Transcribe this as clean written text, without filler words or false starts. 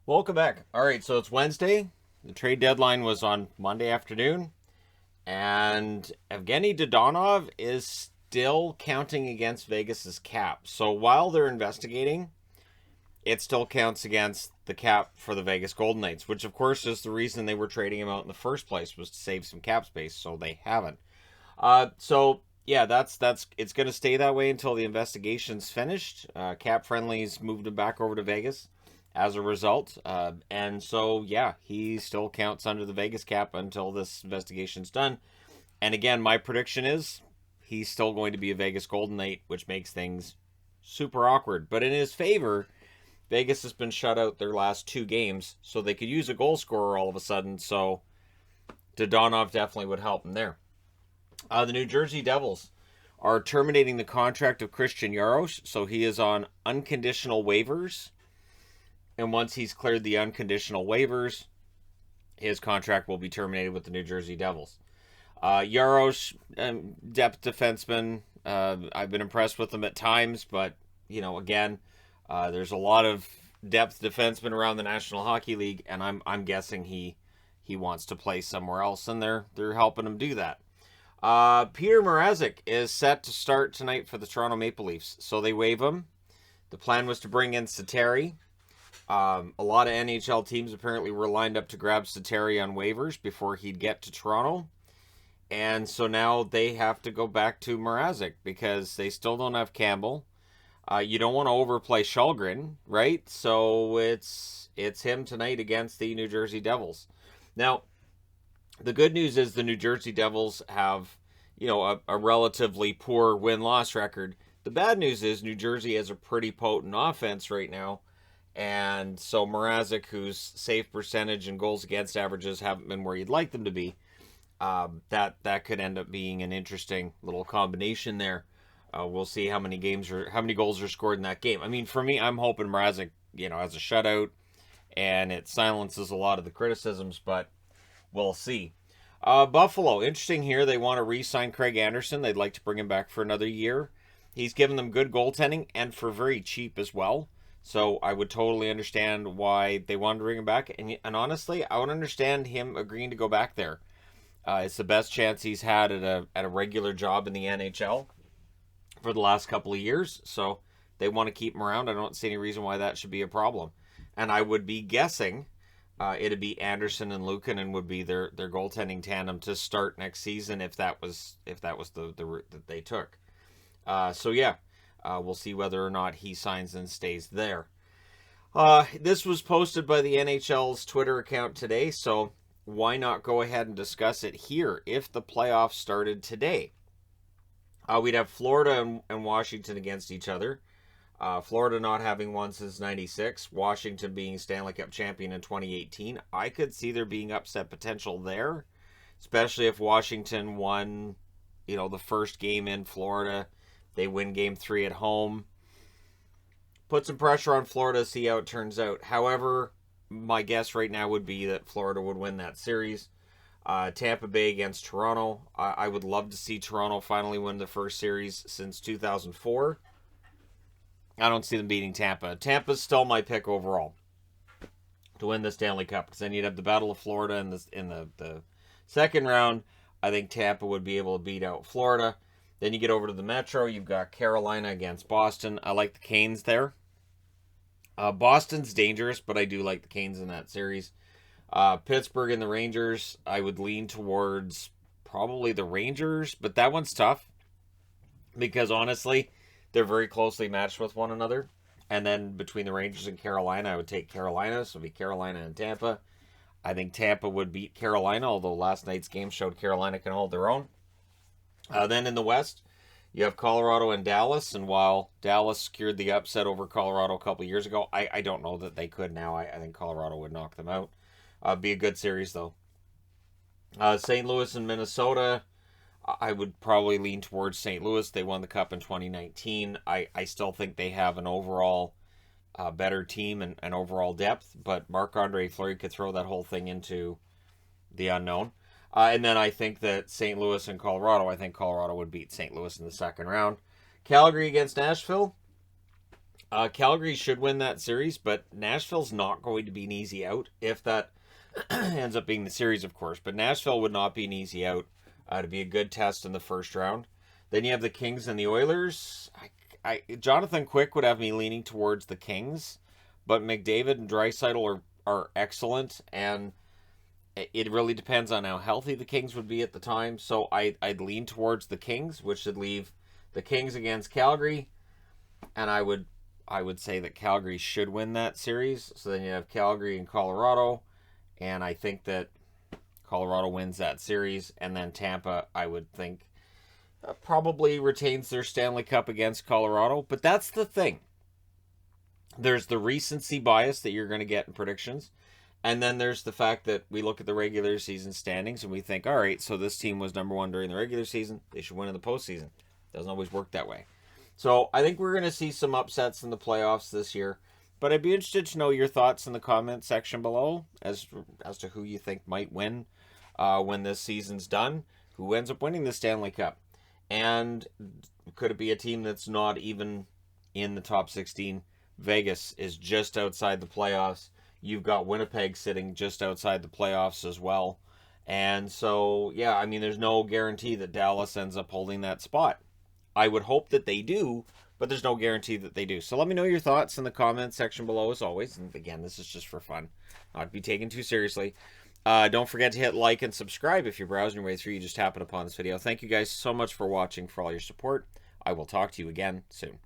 Welcome back. All right, so it's Wednesday. The trade deadline was on Monday afternoon, and Evgeny Dodonov is still counting against Vegas's cap. So while they're investigating, it still counts against the cap for the Vegas Golden Knights, which of course is the reason they were trading him out in the first place, was to save some cap space. So they haven't. So yeah, that's it's going to stay that way until the investigation's finished. Cap Friendly's moved him back over to Vegas as a result, and so yeah, he still counts under the Vegas cap until this investigation's done. And again, my prediction is he's still going to be a Vegas Golden Knight, which makes things super awkward. But in his favor, Vegas has been shut out their last two games, so they could use a goal scorer all of a sudden. So Dodonov definitely would help him there. The New Jersey Devils are terminating the contract of Christian Jaros, so he is on unconditional waivers. And once he's cleared the unconditional waivers, his contract will be terminated with the New Jersey Devils. Jaros, depth defenseman. I've been impressed with him at times, but again, there's a lot of depth defensemen around the National Hockey League, and I'm guessing he wants to play somewhere else, and they're helping him do that. Peter Mrazek is set to start tonight for the Toronto Maple Leafs, so they waive him. The plan was to bring in Sateri. A lot of NHL teams apparently were lined up to grab Sateri on waivers before he'd get to Toronto. And so now they have to go back to Mrazek because they still don't have Campbell. You don't want to overplay Shulgren, right? So it's him tonight against the New Jersey Devils. Now, the good news is the New Jersey Devils have, a relatively poor win-loss record. The bad news is New Jersey has a pretty potent offense right now. And so Mrazek, whose save percentage and goals against averages haven't been where you'd like them to be, that could end up being an interesting little combination there. We'll see how many goals are scored in that game. I mean, for me, I'm hoping Mrazek, has a shutout, and it silences a lot of the criticisms, but we'll see. Buffalo, interesting here. They want to re-sign Craig Anderson. They'd like to bring him back for another year. He's given them good goaltending and for very cheap as well. So I would totally understand why they wanted to bring him back. And honestly, I would understand him agreeing to go back there. It's the best chance he's had at a regular job in the NHL for the last couple of years. So they want to keep him around. I don't see any reason why that should be a problem. And I would be guessing it'd be Anderson and Luukkonen would be their goaltending tandem to start next season if that was the route that they took. So yeah, we'll see whether or not he signs and stays there. This was posted by the NHL's Twitter account today, so why not go ahead and discuss it here if the playoffs started today? We'd have Florida and Washington against each other. Florida not having won since '96, Washington being Stanley Cup champion in 2018. I could see there being upset potential there, especially if Washington won, the first game in Florida. They win game 3 at home. Put some pressure on Florida to see how it turns out. However, my guess right now would be that Florida would win that series. Tampa Bay against Toronto. I would love to see Toronto finally win the first series since 2004. I don't see them beating Tampa. Tampa's still my pick overall to win the Stanley Cup because then you'd have the Battle of Florida in the second round. I think Tampa would be able to beat out Florida. Then you get over to the Metro. You've got Carolina against Boston. I like the Canes there. Boston's dangerous, but I do like the Canes in that series. Pittsburgh and the Rangers, I would lean towards probably the Rangers, but that one's tough because honestly, they're very closely matched with one another. And then between the Rangers and Carolina, I would take Carolina, so it'd be Carolina and Tampa. I think Tampa would beat Carolina, although last night's game showed Carolina can hold their own. Then in the West, you have Colorado and Dallas, and while Dallas secured the upset over Colorado a couple years ago, I don't know that they could now. I think Colorado would knock them out. Be a good series, though. St. Louis and Minnesota, I would probably lean towards St. Louis. They won the Cup in 2019. I still think they have an overall better team and overall depth, but Marc-Andre Fleury could throw that whole thing into the unknown. And then I think that St. Louis and Colorado, I think Colorado would beat St. Louis in the second round. Calgary against Nashville. Calgary should win that series, but Nashville's not going to be an easy out if that ends up being the series, of course. But Nashville would not be an easy out to be a good test in the first round. Then you have the Kings and the Oilers. Jonathan Quick would have me leaning towards the Kings, but McDavid and Draisaitl are excellent, and it really depends on how healthy the Kings would be at the time. So I'd lean towards the Kings, which should leave the Kings against Calgary, and I would say that Calgary should win that series. So then you have Calgary and Colorado, and I think that Colorado wins that series, and then Tampa, I would think, probably retains their Stanley Cup against Colorado. But that's the thing. There's the recency bias that you're going to get in predictions. And then there's the fact that we look at the regular season standings and we think, all right, so this team was number one during the regular season. They should win in the postseason. Doesn't always work that way. So I think we're going to see some upsets in the playoffs this year. But I'd be interested to know your thoughts in the comment section below as to who you think might win when this season's done. Who ends up winning the Stanley Cup? And could it be a team that's not even in the top 16? Vegas is just outside the playoffs. You've got Winnipeg sitting just outside the playoffs as well. And so, yeah, I mean, there's no guarantee that Dallas ends up holding that spot. I would hope that they do, but there's no guarantee that they do. So let me know your thoughts in the comment section below as always. And again, this is just for fun, not to be taken too seriously. Don't forget to hit like and subscribe if you're browsing your way through. You just happen upon this video. Thank you guys so much for watching, for all your support. I will talk to you again soon.